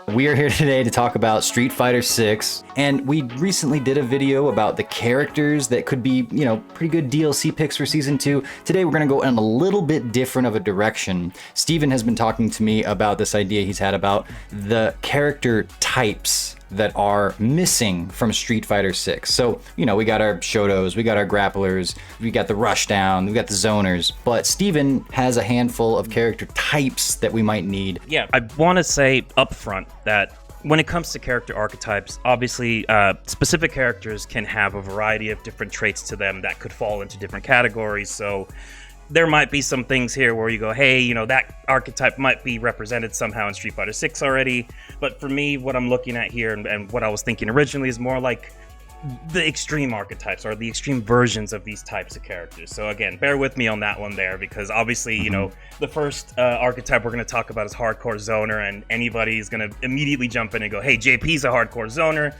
We are here today to talk about Street Fighter 6, and we recently did a video about the characters that could be, pretty good DLC picks for Season 2. Today we're going to go in a little bit different of a direction. Steven has been talking to me about this idea he's had about the character types that are missing from Street Fighter 6. So, we got our Shotos, we got our grapplers, we got the rushdown, we got the zoners, but Steven has a handful of character types that we might need. Yeah, I want to say up front that when it comes to character archetypes, obviously specific characters can have a variety of different traits to them that could fall into different categories. So there might be some things here where you go, hey, that archetype might be represented somehow in Street Fighter 6 already. But for me, what I'm looking at here and what I was thinking originally is more like the extreme archetypes or the extreme versions of these types of characters. So again, bear with me on that one there, because obviously, the first archetype we're going to talk about is hardcore zoner, and anybody is going to immediately jump in and go, hey, JP's a hardcore zoner.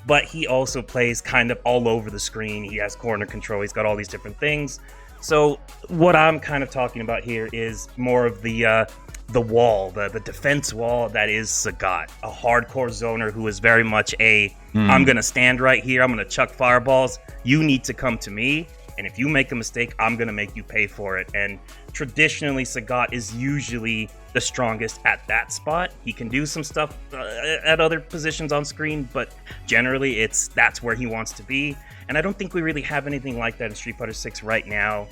But he also plays kind of all over the screen. He has corner control. He's got all these different things. So what I'm kind of talking about here is more of the wall, the defense wall that is Sagat, a hardcore zoner who is very much I'm going to stand right here, I'm going to chuck fireballs, you need to come to me, and if you make a mistake, I'm going to make you pay for it. And traditionally, Sagat is usually the strongest at that spot. He can do some stuff at other positions on screen, but generally that's where he wants to be. And I don't think we really have anything like that in Street Fighter 6 right now.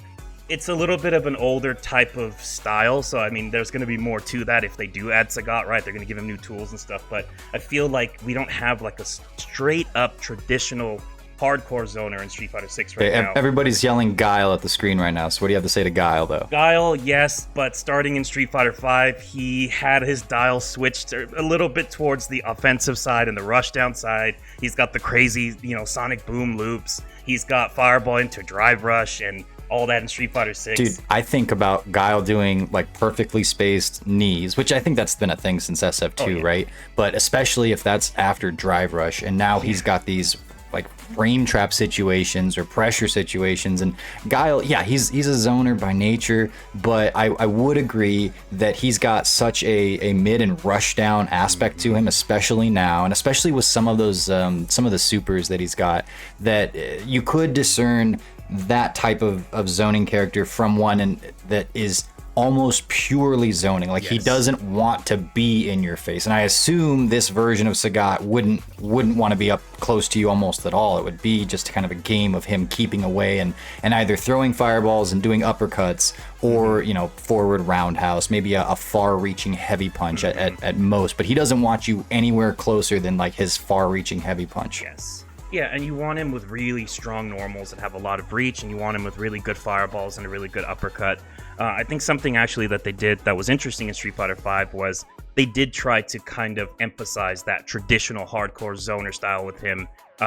It's a little bit of an older type of style, so I mean, there's going to be more to that if they do add Sagat, right? They're going to give him new tools and stuff, but I feel like we don't have like a straight up traditional hardcore zoner in Street Fighter 6 right now. Everybody's yelling Guile at the screen right now, so what do you have to say to Guile, though? Guile, yes, but starting in Street Fighter 5, he had his dial switched a little bit towards the offensive side and the rushdown side. He's got the crazy, sonic boom loops. He's got fireball into drive rush and all that in Street Fighter 6. Dude, I think about Guile doing like perfectly spaced knees, which I think that's been a thing since SF2, right? But especially if that's after drive rush, and now he's got these like frame trap situations or pressure situations. And Guile, yeah, he's a zoner by nature, but I would agree that he's got such a mid and rush down aspect to him, especially now, and especially with some of those some of the supers that he's got, that you could discern that type of zoning character from one that is almost purely zoning. Like, he doesn't want to be in your face. And I assume this version of Sagat wouldn't want to be up close to you almost at all. It would be just kind of a game of him keeping away and either throwing fireballs and doing uppercuts or, forward roundhouse, maybe a far-reaching heavy punch at most. But he doesn't want you anywhere closer than like his far-reaching heavy punch. Yes. Yeah, and you want him with really strong normals that have a lot of reach, and you want him with really good fireballs and a really good uppercut. I think something actually that they did that was interesting in Street Fighter V was they did try to kind of emphasize that traditional hardcore zoner style with him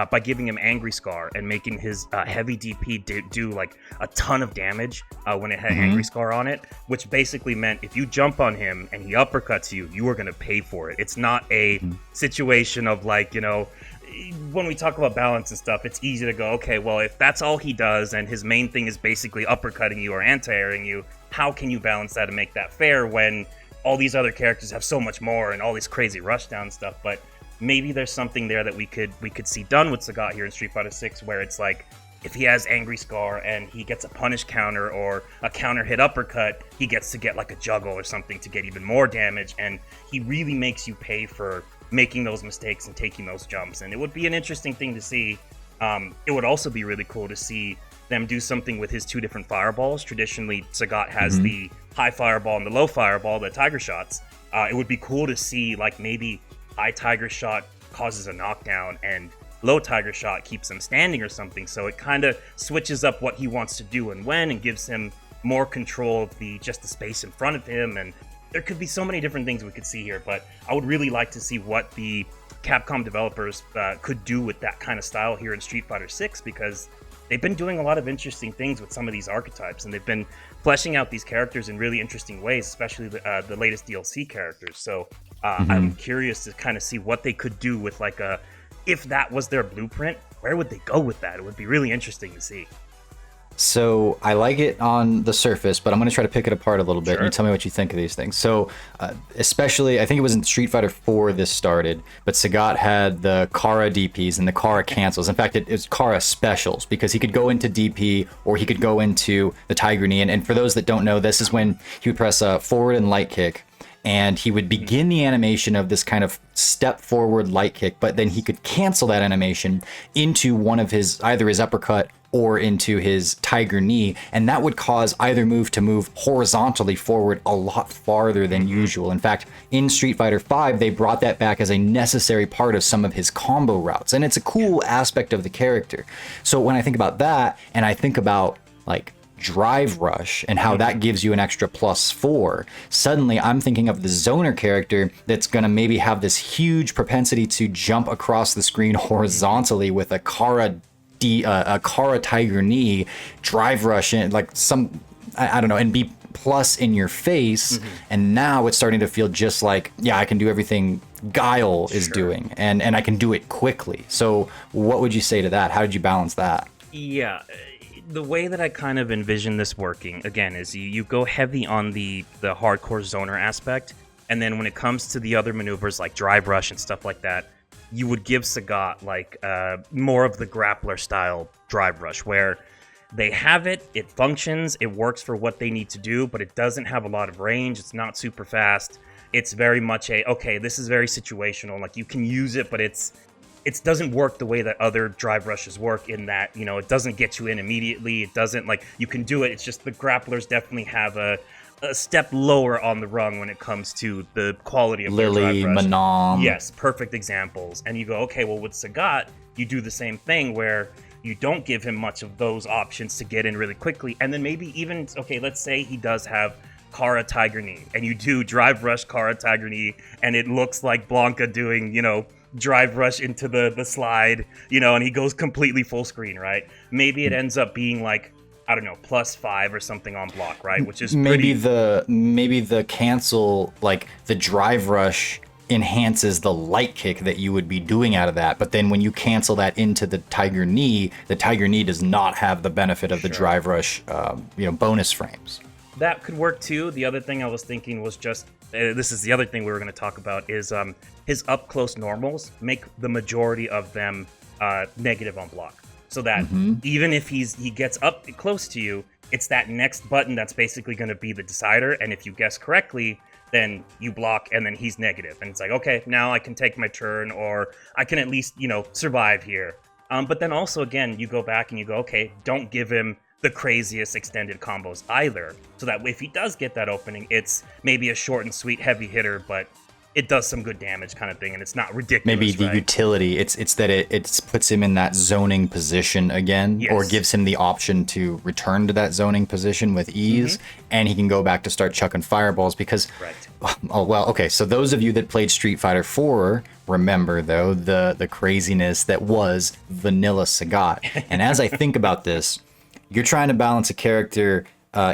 by giving him Angry Scar and making his heavy DP do like a ton of damage when it had Angry Scar on it, which basically meant if you jump on him and he uppercuts you, you are going to pay for it. It's not a situation of like, when we talk about balance and stuff, it's easy to go, okay, well, if that's all he does and his main thing is basically uppercutting you or anti-airing you, how can you balance that and make that fair when all these other characters have so much more and all these crazy rushdown stuff? But maybe there's something there that we could see done with Sagat here in Street Fighter 6, where it's like, if he has Angry Scar and he gets a punish counter or a counter hit uppercut, he gets to get like a juggle or something to get even more damage, and he really makes you pay for making those mistakes and taking those jumps. And it would be an interesting thing to see. It would also be really cool to see them do something with his two different fireballs. Traditionally, Sagat has the high fireball and the low fireball, the tiger shots. It would be cool to see like maybe high tiger shot causes a knockdown and low tiger shot keeps him standing or something. So it kind of switches up what he wants to do and when, and gives him more control of the space in front of him. And there could be so many different things we could see here, but I would really like to see what the Capcom developers could do with that kind of style here in Street Fighter 6, because they've been doing a lot of interesting things with some of these archetypes, and they've been fleshing out these characters in really interesting ways, especially the latest DLC characters. So I'm curious to kind of see what they could do with like if that was their blueprint, where would they go with that? It would be really interesting to see. So I like it on the surface, but I'm going to try to pick it apart a little bit. Sure. And you tell me what you think of these things. So, especially, I think it was in Street Fighter 4 this started, but Sagat had the Kara DPs and the Kara cancels. In fact, it was Kara specials because he could go into DP or he could go into the Tiger Knee. And for those that don't know, this is when he would press a forward and light kick, and he would begin the animation of this kind of step forward light kick, but then he could cancel that animation into one of his, either his uppercut or into his Tiger Knee, and that would cause either move to move horizontally forward a lot farther than usual. In fact, in Street Fighter V, they brought that back as a necessary part of some of his combo routes, and it's a cool aspect of the character. So when I think about that, and I think about like Drive Rush and how that gives you an extra +4, suddenly I'm thinking of the Zoner character that's going to maybe have this huge propensity to jump across the screen horizontally with a Kara Tiger Knee, Drive Rush, and like some, I don't know, and be plus in your face. And now it's starting to feel just like, yeah, I can do everything Guile is doing, and I can do it quickly. So what would you say to that? How did you balance that? Yeah, the way that I kind of envision this working, again, is you go heavy on the hardcore zoner aspect, and then when it comes to the other maneuvers like Drive Rush and stuff like that, you would give Sagat like more of the grappler style Drive Rush, where they have it, it functions, it works for what they need to do, but it doesn't have a lot of range, it's not super fast, it's very much okay, this is very situational, like you can use it, but it doesn't work the way that other Drive Rushes work, in that, you know, it doesn't get you in immediately. It doesn't, like, you can do it. It's just the grapplers definitely have a step lower on the rung when it comes to the quality of their Lily, Drive Rush. Manom. Yes, perfect examples. And you go, okay, well, with Sagat, you do the same thing where you don't give him much of those options to get in really quickly. And then maybe even, okay, let's say he does have Kara Tiger Knee, and you do Drive Rush Kara Tiger Knee, and it looks like Blanca doing, you know, Drive Rush into the slide, you know, and he goes completely full screen, right? Maybe it ends up being like, I don't know, +5 or something on block, right? Which is maybe the cancel, like the Drive Rush enhances the light kick that you would be doing out of that, but then when you cancel that into the Tiger Knee does not have the benefit of the Drive Rush, bonus frames. That could work too. The other thing I was thinking was just, this is the other thing we were going to talk about, is his up close normals make the majority of them negative on block, so that even if he gets up close to you, it's that next button that's basically going to be the decider, and if you guess correctly, then you block, and then he's negative, and it's like, okay, now I can take my turn, or I can at least, you know, survive here. But then also, again, you go back and you go, okay, don't give him the craziest extended combos either, so that if he does get that opening, it's maybe a short and sweet heavy hitter, but it does some good damage kind of thing, and it's not ridiculous. Maybe the right? utility, it's that it puts him in that zoning position again, or gives him the option to return to that zoning position with ease, and he can go back to start chucking fireballs because, oh well, okay, so those of you that played Street Fighter 4 remember though the craziness that was vanilla Sagat. And as I think about this, you're trying to balance a character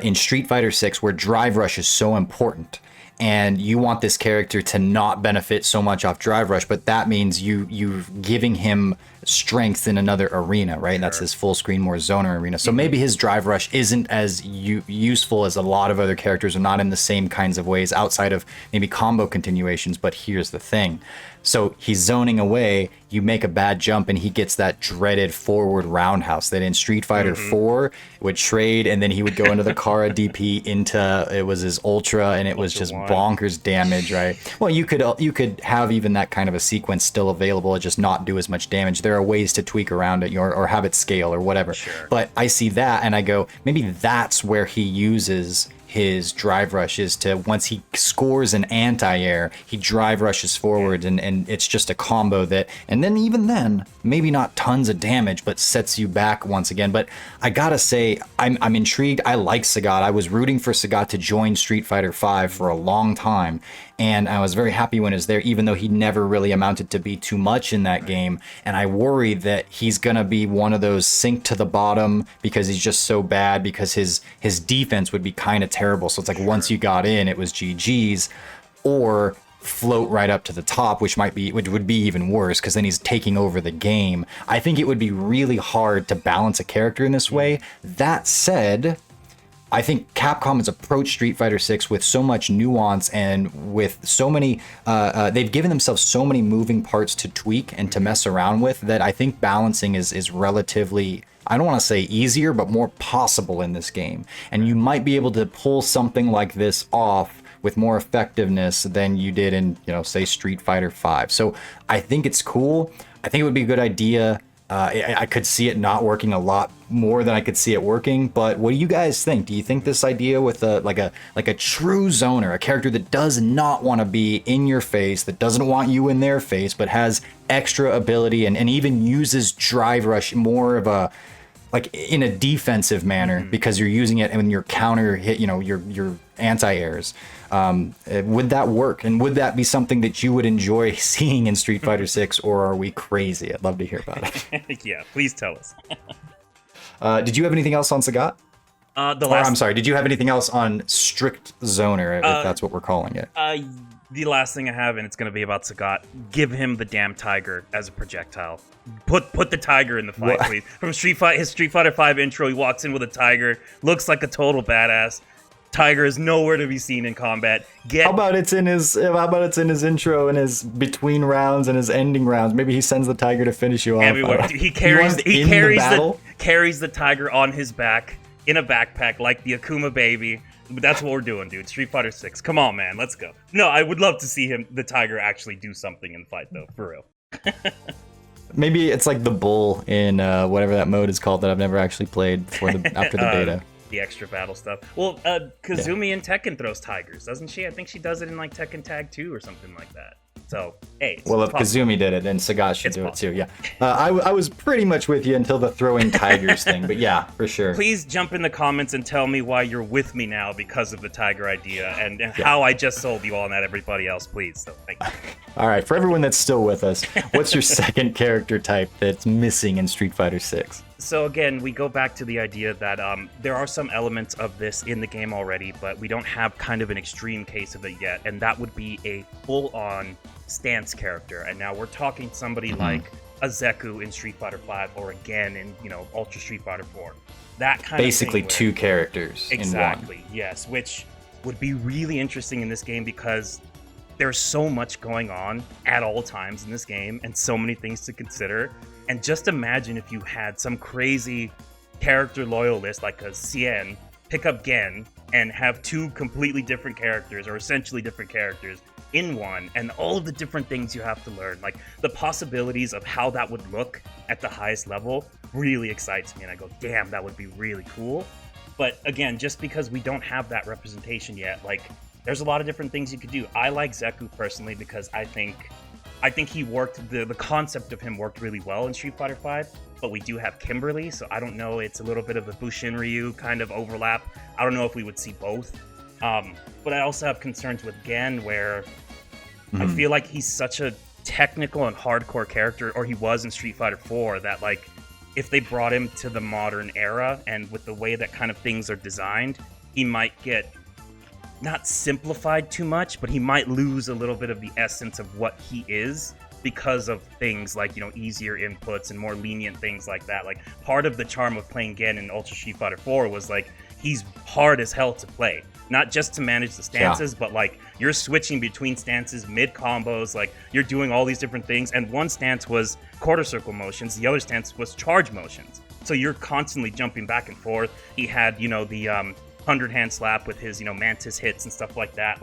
in Street Fighter 6 where Drive Rush is so important, and you want this character to not benefit so much off Drive Rush, but that means you're giving him strength in another arena, right? That's his full screen, more zoner arena. So maybe his Drive Rush isn't as useful as a lot of other characters, or not in the same kinds of ways outside of maybe combo continuations. But here's the thing. So he's zoning away, you make a bad jump, and he gets that dreaded forward roundhouse that in Street Fighter 4 would trade, and then he would go into the Kara DP into, it was his Ultra, and it was just bonkers damage, right? Well, you could have even that kind of a sequence still available, and just not do as much damage. There are ways to tweak around it, or have it scale or whatever. But I see that, and I go, maybe that's where he uses his Drive Rush, is to, once he scores an anti-air, he Drive Rushes forward, and it's just a combo that, and then even then, maybe not tons of damage, but sets you back once again. But I gotta say, I'm intrigued. I like Sagat. I was rooting for Sagat to join Street Fighter V for a long time, and I was very happy when he was there, even though he never really amounted to be too much in that game. And I worry that he's gonna be one of those sink to the bottom because he's just so bad, because his defense would be kind of terrible. So it's like once you got in, it was GG's. Or float right up to the top, which would be even worse because then he's taking over the game. I think it would be really hard to balance a character in this way. That said, I think Capcom has approached Street Fighter 6 with so much nuance and with so many, they've given themselves so many moving parts to tweak and to mess around with that I think balancing is relatively, I don't want to say easier, but more possible in this game. And you might be able to pull something like this off with more effectiveness than you did in, say Street Fighter 5. So I think it's cool. I think it would be a good idea. I could see it not working a lot more than I could see it working, but what do you guys think? Do you think this idea with a true zoner, a character that does not want to be in your face, that doesn't want you in their face, but has extra ability and even uses drive rush more of a in a defensive manner because you're using it when your counter hit, your anti-airs. Would that work? And would that be something that you would enjoy seeing in Street Fighter 6, or are we crazy? I'd love to hear about it. Yeah, please tell us. Did you have anything else on Sagat? I'm sorry, did you have anything else on Strict Zoner, if that's what we're calling it? The last thing I have, and it's going to be about Sagat, give him the damn tiger as a projectile. Put the tiger in the fight, please. From his Street Fighter 5 intro, he walks in with a tiger, looks like a total badass. Tiger is nowhere to be seen in combat. How about it's in his intro and his between rounds and his ending rounds? Maybe he sends the tiger to finish you off. Everywhere. He carries the tiger on his back in a backpack like the Akuma baby. That's what we're doing, dude. Street Fighter 6. Come on, man. Let's go. No, I would love to see the tiger actually do something in the fight, though. For real. Maybe it's like the bull in whatever that mode is called that I've never actually played after the beta. The extra battle stuff. Well, Kazumi in Tekken throws tigers, doesn't she? I think she does it in like Tekken Tag 2 or something like that. So, hey. Well, if Kazumi did it, then Sagat should do it too. Yeah. I was pretty much with you until the throwing tigers thing, but yeah, for sure. Please jump in the comments and tell me why you're with me now because of the tiger idea and how I just sold you all, not everybody else, please. So, thank you. All right, for everyone that's still with us, what's your second character type that's missing in Street Fighter 6? So again, we go back to the idea that there are some elements of this in the game already, but we don't have kind of an extreme case of it yet, and that would be a full-on stance character. And now we're talking somebody like a Zeku in Street Fighter 5 or again in, Ultra Street Fighter 4. That kind basically of thing two characters in one. Exactly, yes, which would be really interesting in this game because there's so much going on at all times in this game and so many things to consider. And just imagine if you had some crazy character loyalist like a Cien pick up Gen and have two completely different characters or essentially different characters in one, and all of the different things you have to learn. Like the possibilities of how that would look at the highest level really excites me, and I go, damn, that would be really cool. But again, just because we don't have that representation yet, there's a lot of different things you could do. I like Zeku personally because I think he worked, the concept of him worked really well in Street Fighter 5, but we do have Kimberly, so I don't know, it's a little bit of the Bushin Ryu kind of overlap. I don't know if we would see both. But I also have concerns with Gen where I feel like he's such a technical and hardcore character, or he was in Street Fighter 4, that if they brought him to the modern era and with the way that kind of things are designed, he might get not simplified too much, but he might lose a little bit of the essence of what he is because of things like, easier inputs and more lenient things like that. Like, part of the charm of playing Gen in Ultra Street Fighter 4 was, he's hard as hell to play. Not just to manage the stances, but, you're switching between stances mid-combos, you're doing all these different things, and one stance was quarter circle motions, the other stance was charge motions. So you're constantly jumping back and forth. He had, the 100-hand slap with his, mantis hits and stuff like that.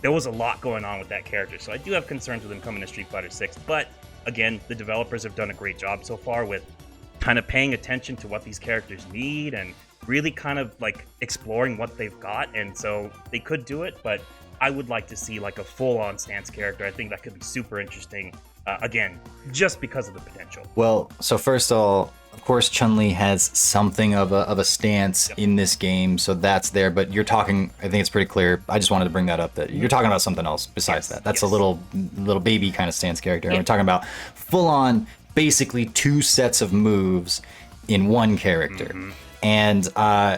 There was a lot going on with that character. So I do have concerns with him coming to Street Fighter 6. But again, the developers have done a great job so far with kind of paying attention to what these characters need and really kind of exploring what they've got. And so they could do it, but I would like to see a full-on stance character. I think that could be super interesting. Again, just because of the potential. Well, so first of all, of course, Chun-Li has something of a stance in this game, so that's there. But you're talking, I think it's pretty clear. I just wanted to bring that up, that you're talking about something else besides that. That's a little baby kind of stance character. And we're talking about full-on, basically two sets of moves in one character. And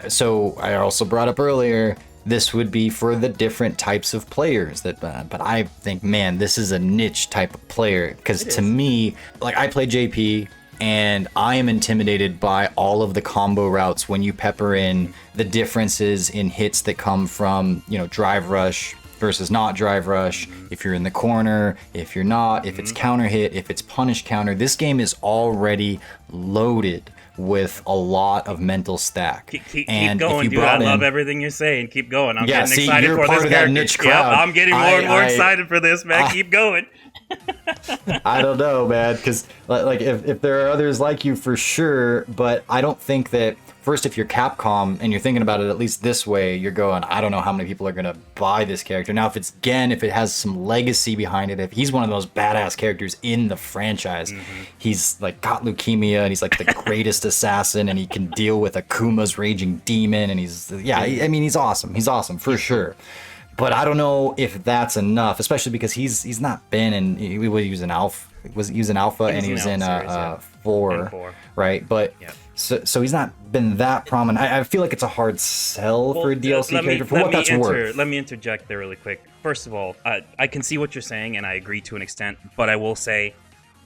so I also brought up earlier, this would be for the different types of players that but I think, man, this is a niche type of player, because to me, like, I play JP and I am intimidated by all of the combo routes when you pepper in the differences in hits that come from, you know, drive rush versus not drive rush, if you're in the corner, if you're not, if it's counter hit, if it's punish counter. This game is already loaded with a lot of mental stack. Keep going, dude. I love everything you're saying. Keep going. I'm getting excited you're for part this of character. That niche crowd. Yep, I'm getting more and more excited for this, man. Keep going. I don't know, man, because like if there are others like you, for sure, but I don't think that, first, if you're Capcom and you're thinking about it at least this way, you're going, I don't know how many people are going to buy this character. Now, if it's Gen, if it has some legacy behind it, if he's one of those badass characters in the franchise, he's like got leukemia and he's like the greatest assassin, and he can deal with Akuma's raging demon, and I mean, he's awesome. He's awesome for sure. But I don't know if that's enough, especially because he's not been in. He was using alpha, and he was in four, right? But so he's not been that prominent. I feel like it's a hard sell for a DLC character for what that's worth. Let me interject there really quick. First of all, I can see what you're saying, and I agree to an extent. But I will say,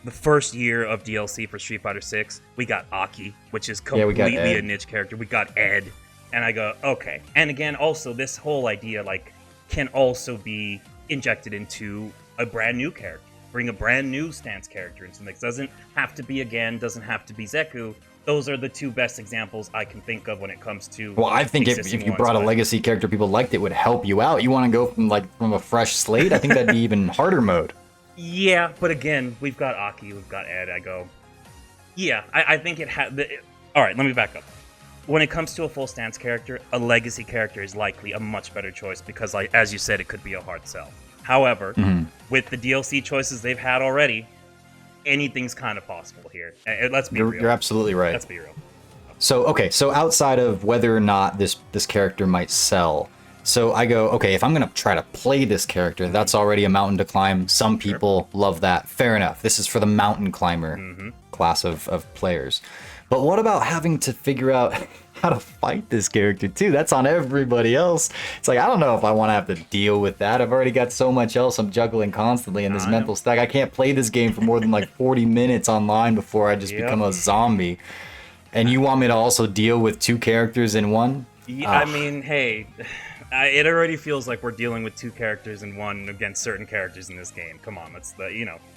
the first year of DLC for Street Fighter 6, we got Aki, which is completely a niche character. We got Ed, and I go, okay. And again, also this whole idea like can also be injected into a brand new character. Bring a brand new stance character into the mix. Doesn't have to be again, doesn't have to be Zeku. Those are the two best examples I can think of when it comes to. Well, I think if you brought a legacy character people liked, it would help you out. You want to go from a fresh slate? I think that'd be even harder mode. Yeah, but again, we've got Aki, we've got Ed. I go, yeah, I think it had. All right, let me back up. When it comes to a full stance character, a legacy character is likely a much better choice because, like as you said, it could be a hard sell. However, with the DLC choices they've had already, anything's kind of possible here. Let's be real. You're absolutely right. Let's be real. So outside of whether or not this character might sell, so I go, okay, if I'm going to try to play this character, that's already a mountain to climb. Some people love that. Fair enough. This is for the mountain climber class of players. But what about having to figure out how to fight this character too? That's on everybody else. It's like, I don't know if I want to have to deal with that. I've already got so much else I'm juggling constantly in this mental stack. I can't play this game for more than like 40 minutes online before I just become a zombie. And you want me to also deal with two characters in one? Yeah, I mean, hey, it already feels like we're dealing with two characters in one against certain characters in this game. Come on, that's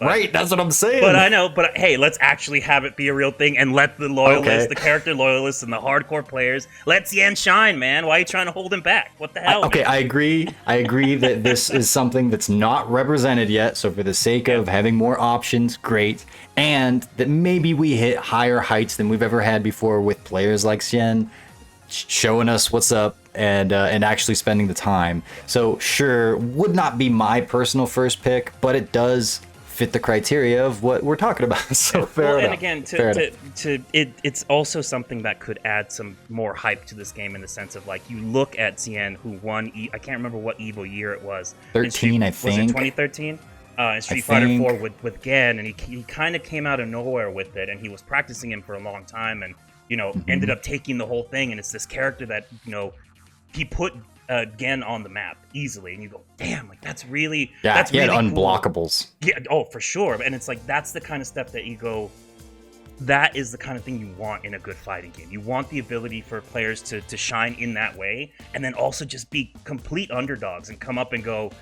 right. That's what I'm saying. But I know. But hey, let's actually have it be a real thing and let the loyalists, the character loyalists, and the hardcore players let Xian shine, man. Why are you trying to hold him back? What the hell? I agree. I agree that this is something that's not represented yet. So for the sake of having more options, great. And that maybe we hit higher heights than we've ever had before with players like Xian, showing us what's up and actually spending the time. So sure, would not be my personal first pick, but it does fit the criteria of what we're talking about. So fair enough. And again, it's also something that could add some more hype to this game in the sense of like you look at Xian who won. I can't remember what Evo year it was. 13, I think. Was it 2013? In Street Fighter 4 with Gen, and he kind of came out of nowhere with it, and he was practicing him for a long time, and ended up taking the whole thing, and it's this character that he put Gen on the map easily, and you go, damn, like that's really he had really unblockables. Cool. Yeah, oh for sure, and it's like that's the kind of stuff that you go. That is the kind of thing you want in a good fighting game. You want the ability for players to shine in that way, and then also just be complete underdogs and come up and go,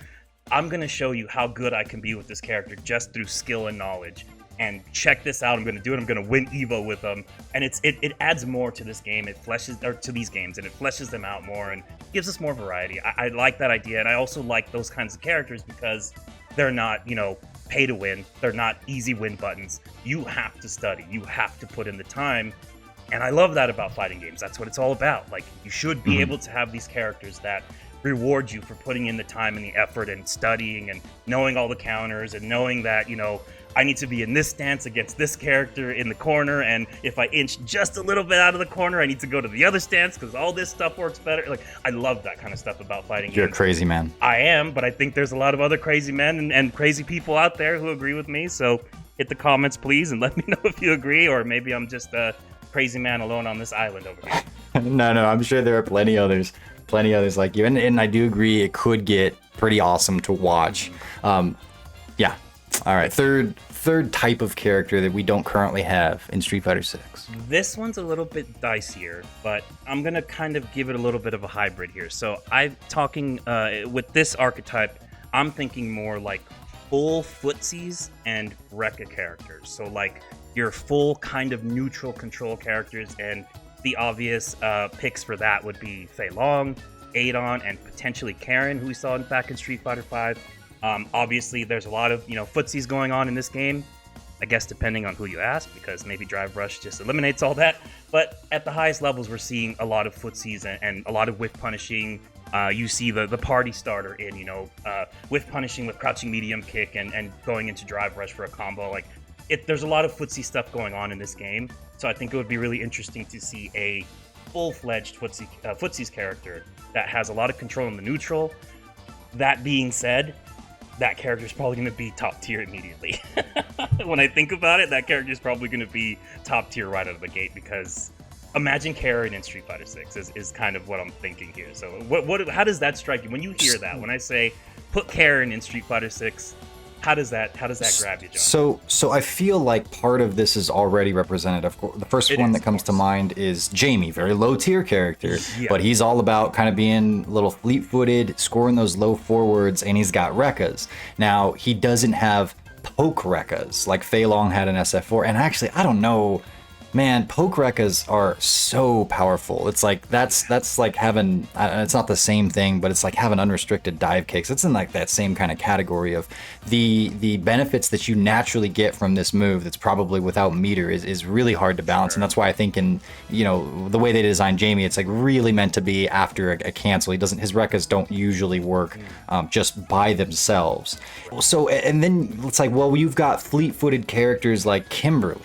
I'm going to show you how good I can be with this character just through skill and knowledge. And check this out. I'm going to do it. I'm going to win Evo with them. And it adds more to this game. It to these games, and it fleshes them out more and gives us more variety. I like that idea. And I also like those kinds of characters because they're not, pay to win. They're not easy win buttons. You have to study. You have to put in the time. And I love that about fighting games. That's what it's all about. Like, you should be able to have these characters that reward you for putting in the time and the effort and studying and knowing all the counters and knowing that, I need to be in this stance against this character in the corner, and if I inch just a little bit out of the corner, I need to go to the other stance because all this stuff works better. Like, I love that kind of stuff about fighting games. You're a crazy man. I am, but I think there's a lot of other crazy men and crazy people out there who agree with me, so hit the comments, please, and let me know if you agree, or maybe I'm just a crazy man alone on this island over here. No, I'm sure there are plenty others like you, and I do agree it could get pretty awesome to watch. Yeah. All right, third type of character that we don't currently have in Street Fighter 6. This one's a little bit dicier, but I'm gonna kind of give it a little bit of a hybrid here. So I'm talking with this archetype, I'm thinking more like full Footsies and Rekka characters. So like your full kind of neutral control characters, and the obvious picks for that would be Fei Long, Adon, and potentially Karen, who we saw back in Street Fighter 5. Obviously, there's a lot of Footsies going on in this game. I guess depending on who you ask, because maybe Drive Rush just eliminates all that. But at the highest levels, we're seeing a lot of Footsies and a lot of whiff punishing. You see the party starter in whiff punishing with crouching medium kick and going into Drive Rush for a combo. Like there's a lot of Footsie stuff going on in this game. So I think it would be really interesting to see a full-fledged Footsies character that has a lot of control in the neutral. That being said, that character is probably going to be top tier immediately. When I think about it, that character is probably going to be top tier right out of the gate, because imagine Karen in Street Fighter 6 is kind of what I'm thinking here. So how does that strike you when you hear that? When I say put Karen in Street Fighter 6, how does that grab you, John? So I feel like part of this is already represented. Of course, the first one that comes to mind is Jamie, very low tier character, but he's all about kind of being a little fleet-footed, scoring those low forwards, and he's got Rekkas. Now he doesn't have poke Rekkas like Fei Long had in SF4, and actually I don't know. Man, poke Rekkas are so powerful. It's like that's like having, it's not the same thing, but it's like having unrestricted dive kicks. It's in like that same kind of category of the benefits that you naturally get from this move that's probably without meter is really hard to balance. And that's why I think in the way they designed Jamie, it's like really meant to be after a cancel. His Rekkas don't usually work just by themselves. So and then it's like, well, you've got fleet-footed characters like Kimberly.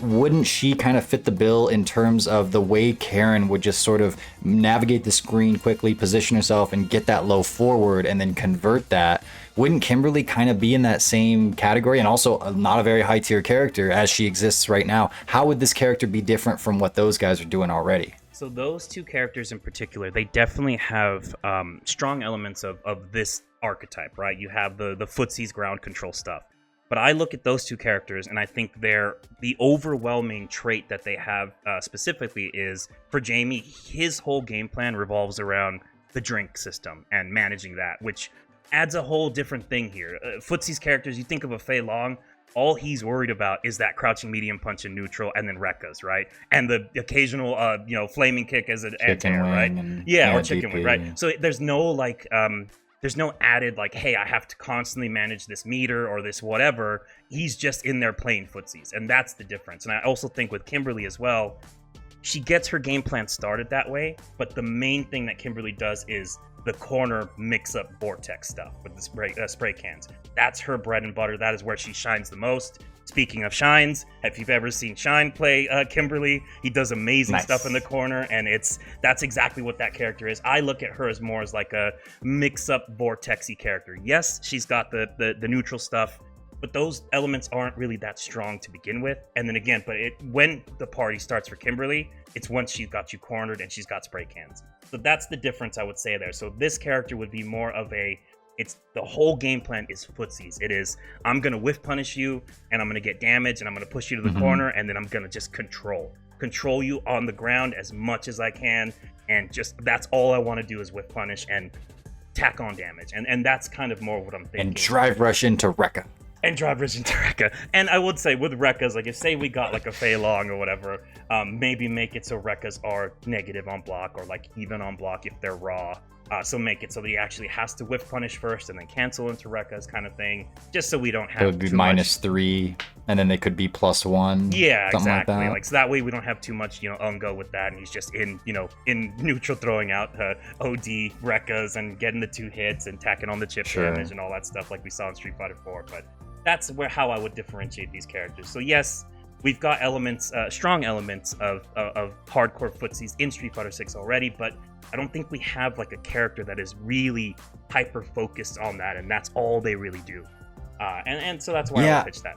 Wouldn't she kind of fit the bill in terms of the way Karen would just sort of navigate the screen quickly, position herself, and get that low forward and then convert that? Wouldn't Kimberly kind of be in that same category, and also not a very high tier character as she exists right now? How would this character be different from what those guys are doing already? So those two characters in particular, they definitely have strong elements of this archetype, right? You have the Footsies ground control stuff. But I look at those two characters, and I think the overwhelming trait that they have specifically is, for Jamie, his whole game plan revolves around the drink system and managing that, which adds a whole different thing here. Footsie's characters, you think of a Fei Long, all he's worried about is that crouching medium punch in neutral, and then Rekkas, right? And the occasional, flaming kick as an anti-air, right? Or chicken wing, right? So there's no there's no added hey, I have to constantly manage this meter or this whatever. He's just in there playing Footsies, and that's the difference. And I also think with Kimberly as well, she gets her game plan started that way, but the main thing that Kimberly does is the corner mix-up vortex stuff with the spray cans. That's her bread and butter. That is where she shines the most. Speaking of shines, if you've ever seen Shine play Kimberly, he does amazing stuff in the corner, and that's exactly what that character is. I look at her as more as like a mix-up vortexy character. Yes, she's got the neutral stuff, but those elements aren't really that strong to begin with. And then again, when the party starts for Kimberly, it's once she's got you cornered and she's got spray cans. So that's the difference I would say there. So this character would be more of it's the whole game plan is Footsies. It is, I'm going to whiff punish you, and I'm going to get damage, and I'm going to push you to the corner, and then I'm going to just control you on the ground as much as I can, and just that's all I want to do is whiff punish and tack on damage. And that's kind of more what I'm thinking. And drive rush into Rekka. And I would say with Rekkas, if say we got a Fei Long or whatever, maybe make it so Rekkas are negative on block or even on block if they're raw. So make it so that he actually has to whiff punish first and then cancel into Rekkas kind of thing, just so we don't have. It would be -3, and then they could be +1. Yeah, exactly. Like so that way we don't have too much, ungo with that, and he's just in neutral throwing out OD Rekkas and getting the 2 hits and tacking on the chip damage and all that stuff like we saw in Street Fighter 4. But that's how I would differentiate these characters. So yes, we've got strong elements of hardcore Footsies in Street Fighter 6 already, but I don't think we have a character that is really hyper focused on that, and that's all they really do. And so that's why I would pitch that.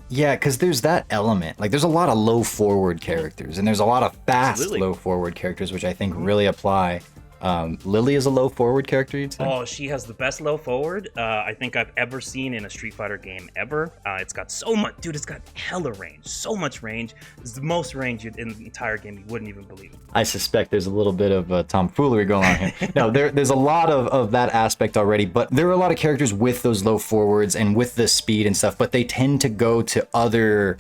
Yeah, because there's that element. Like, there's a lot of low forward characters, and there's a lot of fast Absolutely. low forward characters, which I think really apply. Lily is a low forward character, you'd say? Oh, she has the best low forward I think I've ever seen in a Street Fighter game ever. It's got so much, dude. It's got hella range, so much range. It's the most range in the entire game. You wouldn't even believe it. I suspect there's a little bit of tomfoolery going on here. No, there's a lot of that aspect already, but there are a lot of characters with those low forwards and with the speed and stuff, but they tend to go to other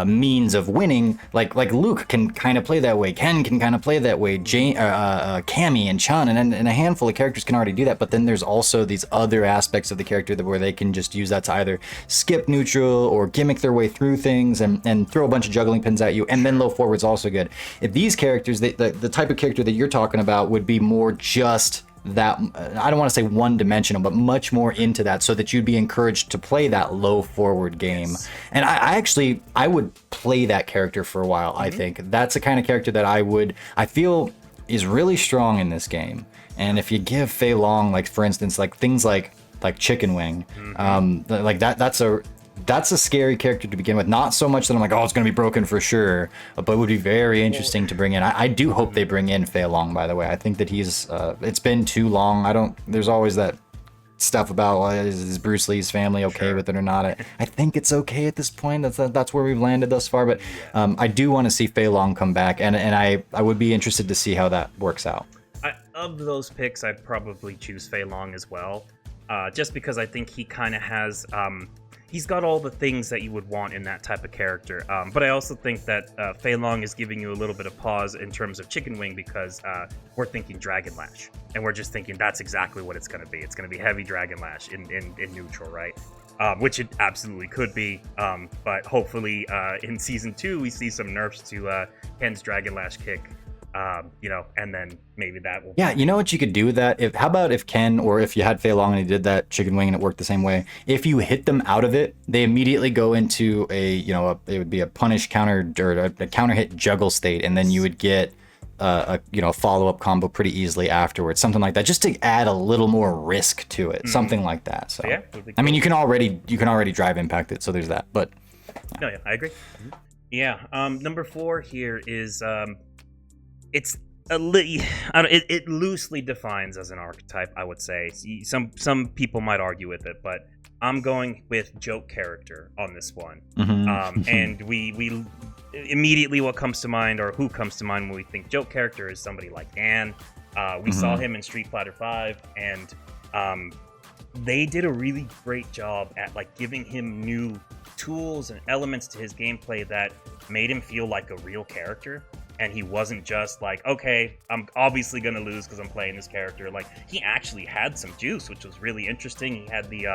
means of winning. Like Luke can kind of play that way, Ken can kind of play that way, Cammy and Chun and a handful of characters can already do that, but then there's also these other aspects of the character where they can just use that to either skip neutral or gimmick their way through things and throw a bunch of juggling pins at you, and then low forward's also good. If these characters, the type of character that you're talking about would be more just that, I don't want to say one-dimensional, but much more into that, so that you'd be encouraged to play that low forward game. Yes. And I would play that character for a while. I think that's the kind of character that I feel is really strong in this game. And if you give Fei Long, like for instance, like things like Chicken Wing, like that's a scary character to begin with. Not so much that I'm like, oh, it's going to be broken for sure, but it would be very interesting to bring in. I do hope they bring in Fei Long, by the way. I think that he's, it's been too long. There's always that stuff about, well, is Bruce Lee's family okay with it or not? I think it's okay at this point. That's where we've landed thus far, but I do want to see Fei Long come back, and I would be interested to see how that works out. Of those picks, I'd probably choose Fei Long as well, just because I think he kind of has... he's got all the things that you would want in that type of character. But I also think that Fei Long is giving you a little bit of pause in terms of Chicken Wing, because we're thinking Dragon Lash. And we're just thinking that's exactly what it's going to be. It's going to be heavy Dragon Lash in neutral, right? Which it absolutely could be. But hopefully in Season 2, we see some nerfs to Ken's Dragon Lash kick. And then maybe that will... Yeah, you know what you could do with that? How about if Ken, or if you had Fei Long and he did that Chicken Wing and it worked the same way, if you hit them out of it, they immediately go into it would be a punish counter, or a counter hit juggle state, and then you would get a follow-up combo pretty easily afterwards, something like that, just to add a little more risk to it, something like that. So yeah, cool. I mean, you can already drive impact it, so there's that, but no, yeah, I agree. Yeah, number 4 here is it's it loosely defines as an archetype, I would say. Some people might argue with it, but I'm going with joke character on this one. And we immediately, what comes to mind, or who comes to mind when we think joke character, is somebody like Dan. We saw him in Street Fighter V, and they did a really great job at giving him new tools and elements to his gameplay that made him feel like a real character. And he wasn't just like, okay, I'm obviously going to lose because I'm playing this character. He actually had some juice, which was really interesting. He had the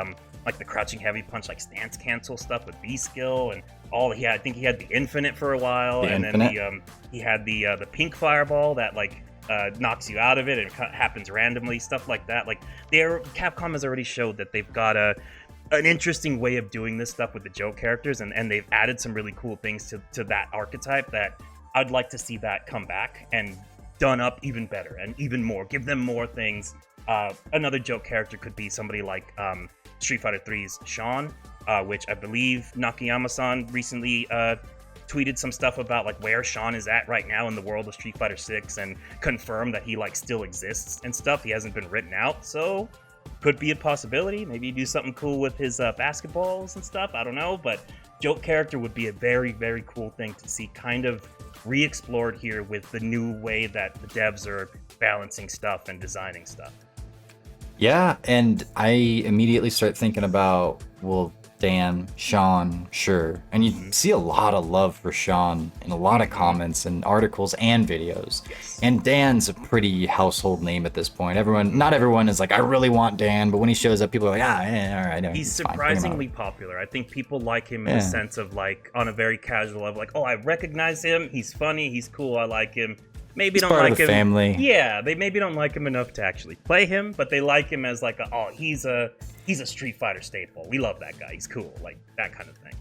the crouching heavy punch, stance cancel stuff with B skill, and all he had. I think he had the infinite for a while, and then he had the pink fireball that knocks you out of it and happens randomly, stuff like that. Capcom has already showed that they've got an interesting way of doing this stuff with the joke characters, and they've added some really cool things to that archetype that I'd like to see that come back and done up even better and even more. Give them more things. Another joke character could be somebody like Street Fighter 3's Sean, which I believe Nakayama-san recently tweeted some stuff about where Sean is at right now in the world of Street Fighter 6, and confirmed that he still exists and stuff. He hasn't been written out, so could be a possibility. Maybe you do something cool with his basketballs and stuff. I don't know, but joke character would be a very, very cool thing to see kind of re-explored here with the new way that the devs are balancing stuff and designing stuff. Yeah, and I immediately start thinking about, well, Dan, Sean, sure. And you see a lot of love for Sean in a lot of comments and articles and videos. Yes. And Dan's a pretty household name at this point. Not everyone is like, I really want Dan, but when he shows up, people are like, all right. He's surprisingly popular. I think people like him in the sense of on a very casual level, oh, I recognize him. He's funny. He's cool. I like him. Maybe he's don't part like of the him. Family. Yeah, they maybe don't like him enough to actually play him, but they like him as he's a Street Fighter staple. We love that guy. He's cool, that kind of thing.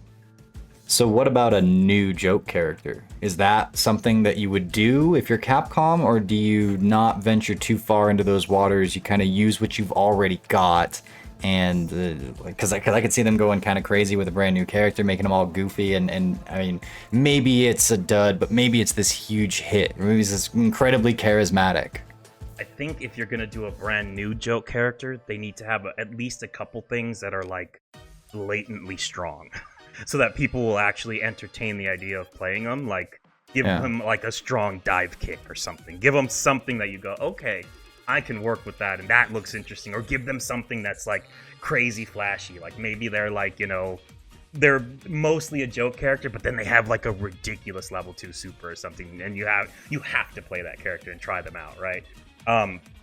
So what about a new joke character? Is that something that you would do if you're Capcom, or do you not venture too far into those waters? You kind of use what you've already got and because I could see them going kind of crazy with a brand new character, making them all goofy, and I mean, maybe it's a dud, but maybe it's this huge hit. Maybe it's this incredibly charismatic. I think if you're gonna do a brand new joke character, they need to have at least a couple things that are like blatantly strong, so that people will actually entertain the idea of playing them. Like, give them like a strong dive kick or something. Give them something that you go, okay, I can work with that, and that looks interesting. Or give them something that's like crazy flashy. Like maybe they're like, you know, they're mostly a joke character, but then they have like a ridiculous level 2 super or something, and you have to play that character and try them out, right?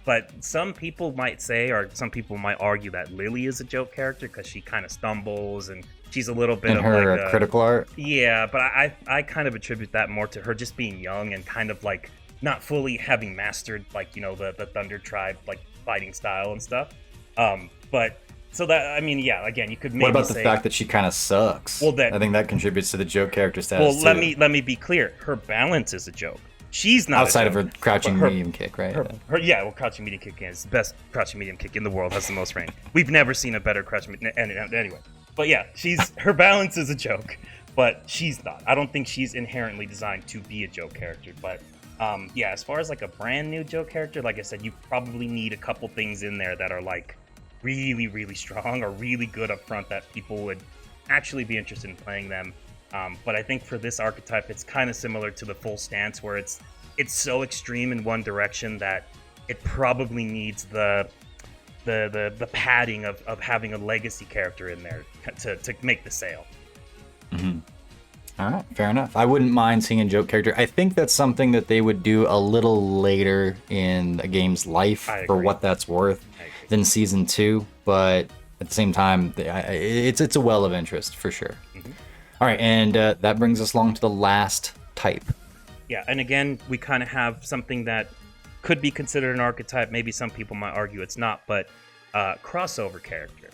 But some people might say, or some people might argue, that Lily is a joke character because she kind of stumbles and she's a little bit and of her like critical art. Yeah, but I kind of attribute that more to her just being young and kind of like not fully having mastered, like, you know, the Thunder Tribe like fighting style and stuff. But so that, I mean, yeah, again, you could maybe What about say, the fact that she kind of sucks? Well, that, I think that contributes to the joke character status. Well, too. let me be clear. Her balance is a joke. She's not outside a of joke. her crouching medium kick, right? Well, crouching medium kick is the best crouching medium kick in the world. Has the most range. We've never seen a better crouching. Anyway, but yeah, her balance is a joke, but she's not. I don't think she's inherently designed to be a joke character. But yeah, as far as like a brand new joke character, like I said, you probably need a couple things in there that are like really, really strong or really good up front that people would actually be interested in playing them. But I think for this archetype, it's kind of similar to the full stance, where it's so extreme in one direction that it probably needs the padding of having a legacy character in there to make the sale. Mm-hmm. All right, fair enough. I wouldn't mind seeing a joke character. I think that's something that they would do a little later in a game's life, for what that's worth, than season 2. But at the same time, it's a well of interest for sure. Mm-hmm. All right, and that brings us along to the last type. Yeah, and again, we kind of have something that could be considered an archetype. Maybe some people might argue it's not, but crossover character.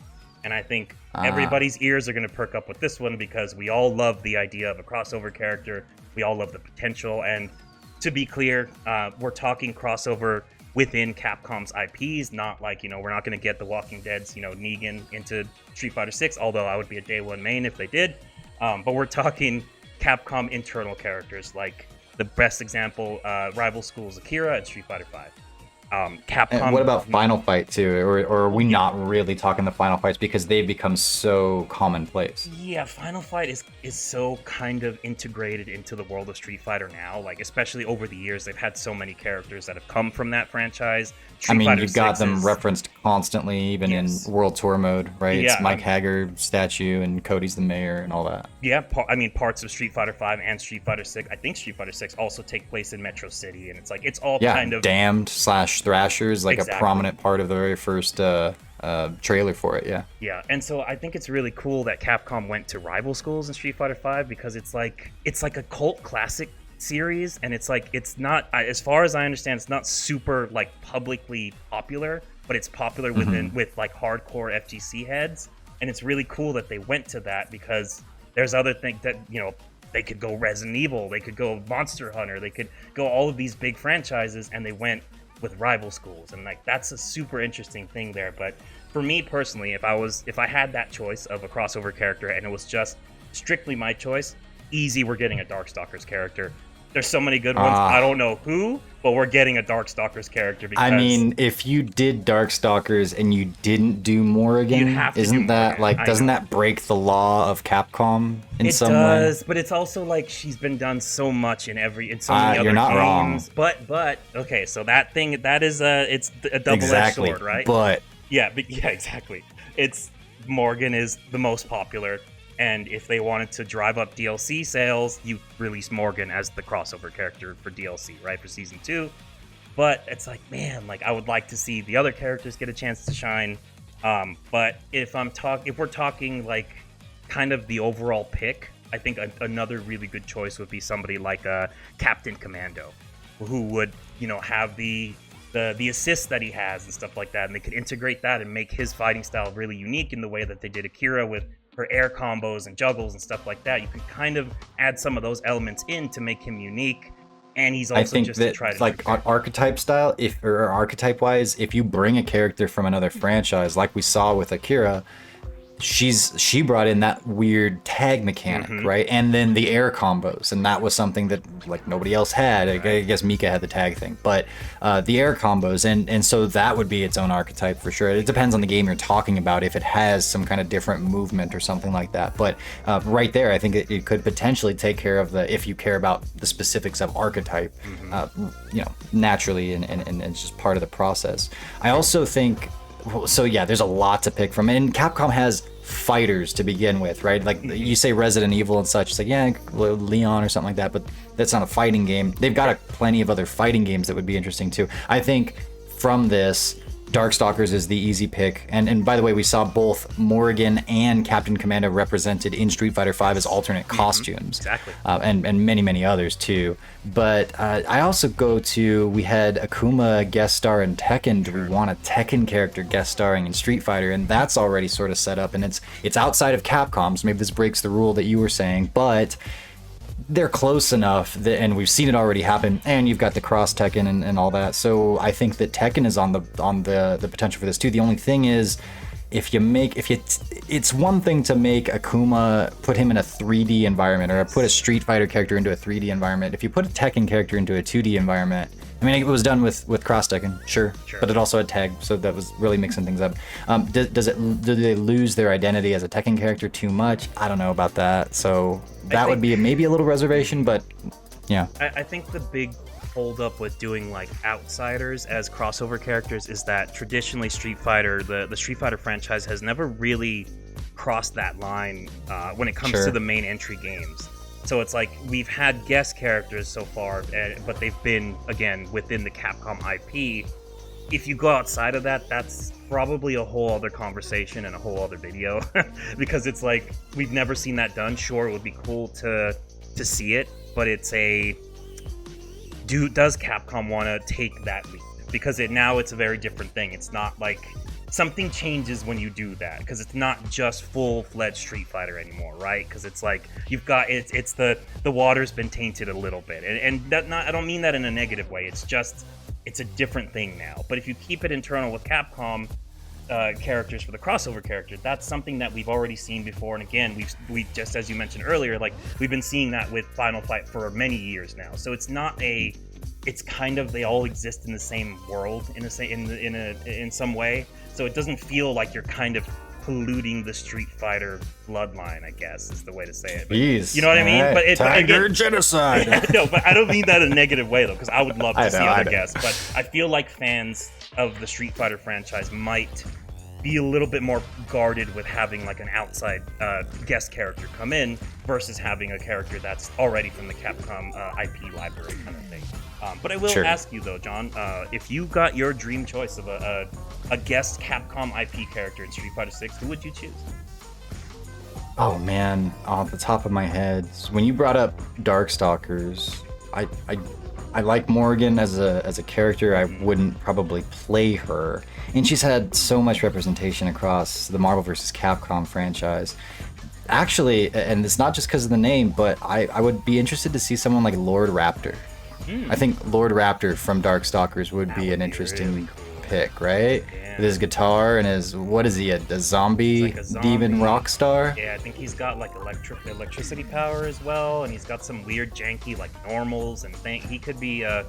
And I think everybody's ears are going to perk up with this one because we all love the idea of a crossover character. We all love the potential. And to be clear, we're talking crossover within Capcom's IPs, not like, you know, we're not going to get The Walking Dead's, you know, Negan into Street Fighter 6, although I would be a day one main if they did. But we're talking Capcom internal characters, like the best example, Rival Schools Akira and Street Fighter 5. Capcom. And what about Final Fight too? Or are we not really talking the Final Fights because they've become so commonplace? Yeah, Final Fight is so kind of integrated into the world of Street Fighter now. Like, especially over the years, they've had so many characters that have come from that franchise. You've got them referenced constantly, even in World Tour mode, right? Yeah, it's Mike Haggard statue, and Cody's the mayor, and all that. Yeah, parts of Street Fighter 5 and Street Fighter 6. I think Street Fighter 6 also take place in Metro City, and it's like, it's all kind of... Damned / Thrashers, like a prominent part of the very first trailer for it, yeah. Yeah, and so I think it's really cool that Capcom went to Rival Schools in Street Fighter 5 because it's like a cult classic series, and it's like, it's not, as far as I understand, it's not super like publicly popular, but it's popular with like hardcore FGC heads, and it's really cool that they went to that because there's other things that, you know, they could go Resident Evil, they could go Monster Hunter, they could go all of these big franchises, and they went with Rival Schools, and like that's a super interesting thing there. But for me personally, if I had that choice of a crossover character and it was just strictly my choice, easy, we're getting a Darkstalkers character. There's so many good ones. I don't know who, but we're getting a Darkstalkers character because... I mean, if you did Darkstalkers and you didn't do Morrigan, isn't that like, doesn't that break the law of Capcom in some way? It does, but it's also like she's been done so much in so many other you're not games. Wrong. But okay, so that thing, that is it's a double-edged sword, right? But yeah, exactly. Morgan is the most popular. And if they wanted to drive up DLC sales, you release Morgan as the crossover character for DLC, right, for Season 2. But it's like, man, like I would like to see the other characters get a chance to shine. But if we're talking like kind of the overall pick, I think another really good choice would be somebody like Captain Commando, who would, you know, have the assists that he has and stuff like that. And they could integrate that and make his fighting style really unique in the way that they did Akira with her air combos and juggles and stuff like that. You could kind of add some of those elements in to make him unique. and he's I also think just a that tried and like true on character. archetype style, if or archetype wise, if you bring a character from another franchise, like we saw with Akira, she brought in that weird tag mechanic, right? And then the air combos, and that was something that like nobody else had. I guess Mika had the tag thing, but the air combos, and so that would be its own archetype for sure. It depends on the game you're talking about if it has some kind of different movement or something like that. But right there, I think it could potentially take care of the if you care about the specifics of archetype, naturally, and it's just part of the process. I also think. So yeah, there's a lot to pick from, and Capcom has fighters to begin with, right? Like you say Resident Evil and such, it's like yeah, Leon or something like that, but that's not a fighting game. They've got plenty of other fighting games that would be interesting too. I think from this, Darkstalkers is the easy pick, and by the way, we saw both Morrigan and Captain Commando represented in Street Fighter V as alternate costumes, Exactly. and many others too. But I also we had Akuma guest star in Tekken. Do we want a Tekken character guest starring in Street Fighter? And that's already sort of set up, and it's outside of Capcom, so maybe this breaks the rule that you were saying, but they're close enough that, and we've seen it already happen, and you've got the cross Tekken and all that. So I think that Tekken is on the potential for this too. The only thing is, it's one thing to make Akuma, put him in a 3D environment, or put a Street Fighter character into a 3D environment. If you put a Tekken character into a 2D environment, I mean, it was done with Cross Tekken, sure, but it also had tag, so that was really mixing things up. Do they lose their identity as a Tekken character too much? I don't know about that. So that would be maybe a little reservation, but yeah. I think the big hold up with doing like outsiders as crossover characters is that traditionally Street Fighter, the Street Fighter franchise, has never really crossed that line when it comes to the main entry games. So it's like we've had guest characters so far, but they've been, again, within the Capcom IP. If you go outside of that, that's probably a whole other conversation and a whole other video. Because it's like, we've never seen that done. Sure, it would be cool to see it, but it's does Capcom want to take that leap? Because now it's a very different thing. It's not like... Something changes when you do that, because it's not just full-fledged Street Fighter anymore, right? Because it's like you've got it's the water's been tainted a little bit, and that I don't mean that in a negative way. It's just it's a different thing now. But if you keep it internal with Capcom characters for the crossover character, that's something that we've already seen before. And again, we just, as you mentioned earlier, like we've been seeing that with Final Fight for many years now. So it's not it's kind of they all exist in the same world in some way. So it doesn't feel like you're kind of polluting the Street Fighter bloodline, I guess is the way to say it. But, you know what I mean? Right. But it's Tiger genocide. No, but I don't mean that in a negative way though, because I would love to see other guests. But I feel like fans of the Street Fighter franchise might be a little bit more guarded with having like an outside guest character come in versus having a character that's already from the Capcom IP library kind of thing. But I will ask you though, John, if you got your dream choice of a guest Capcom IP character in Street Fighter 6, who would you choose? Oh man, off the top of my head, when you brought up Darkstalkers, I like Morgan as a character. I wouldn't probably play her, and she's had so much representation across the Marvel vs. Capcom franchise. Actually, and it's not just because of the name, but I would be interested to see someone like Lord Raptor. I think Lord Raptor from Darkstalkers would be an interesting really cool pick, right? Yeah. With his guitar and his, what is he, a zombie, like a zombie demon rock star? Yeah, I think he's got like electricity power as well, and he's got some weird janky like normals and things. He could be a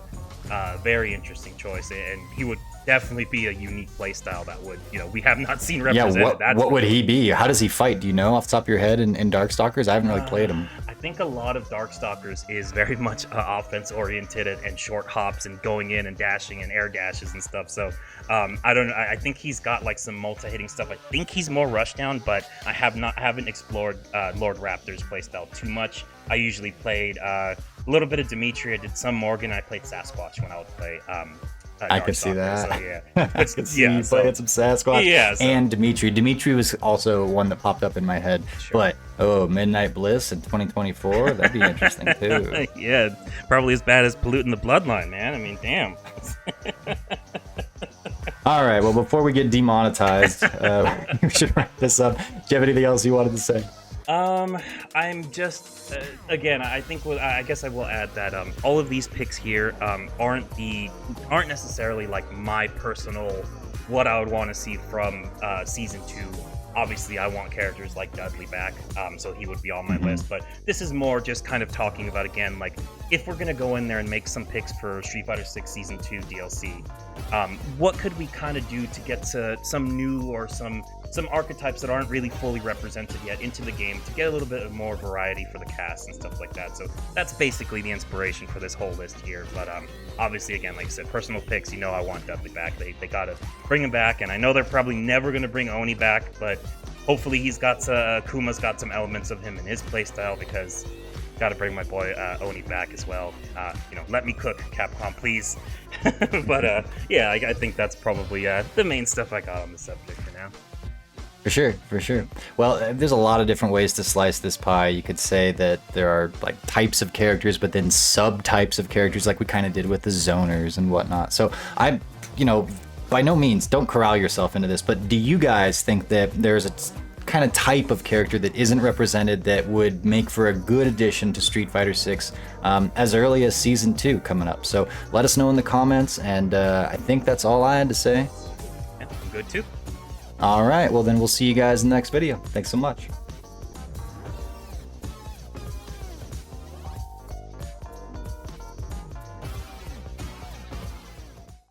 very interesting choice, and he would definitely be a unique playstyle that would, we have not seen represented. Yeah, what would he be? How does he fight? Do you know off the top of your head in Darkstalkers? I haven't really played him. I think a lot of Darkstalkers is very much offense oriented and short hops and going in and dashing and air dashes and stuff. So I don't know. I think he's got like some multi-hitting stuff. I think he's more rushdown, but I haven't explored Lord Raptor's playstyle too much. I usually played a little bit of Dimitri. I did some Morgan. I played Sasquatch when I would play. I could see that. So, yeah. I could see you playing some Sasquatch. Yeah, and Dimitri. Dimitri was also one that popped up in my head. Sure. But Midnight Bliss in 2024, that'd be interesting too. Yeah, probably as bad as polluting the bloodline, man. I mean, damn. All right. Well, before we get demonetized, we should wrap this up. Do you have anything else you wanted to say? I'm just again. I think I guess I will add that all of these picks here aren't necessarily like my personal what I would want to see from season 2. Obviously, I want characters like Dudley back, so he would be on my list. But this is more just kind of talking about, again, like if we're gonna go in there and make some picks for Street Fighter 6 Season 2 DLC, what could we kind of do to get to some new or some archetypes that aren't really fully represented yet into the game to get a little bit of more variety for the cast and stuff like that. So that's basically the inspiration for this whole list here. But obviously, again, like I said, personal picks, I want Dudley back. They gotta bring him back, and I know they're probably never gonna bring Oni back, but hopefully Kuma's got some elements of him in his playstyle, because gotta bring my boy Oni back as well. Let me cook, Capcom, please. But yeah, I think that's probably the main stuff I got on the subject for now. For sure. Well, there's a lot of different ways to slice this pie. You could say that there are like types of characters, but then subtypes of characters, like we kind of did with the zoners and whatnot. So I, by no means, don't corral yourself into this, but do you guys think that there's a kind of type of character that isn't represented that would make for a good addition to Street Fighter 6 as early as Season 2 coming up? So let us know in the comments, and I think that's all I had to say. Yeah, I'm good too. All right, well then we'll see you guys in the next video. Thanks so much.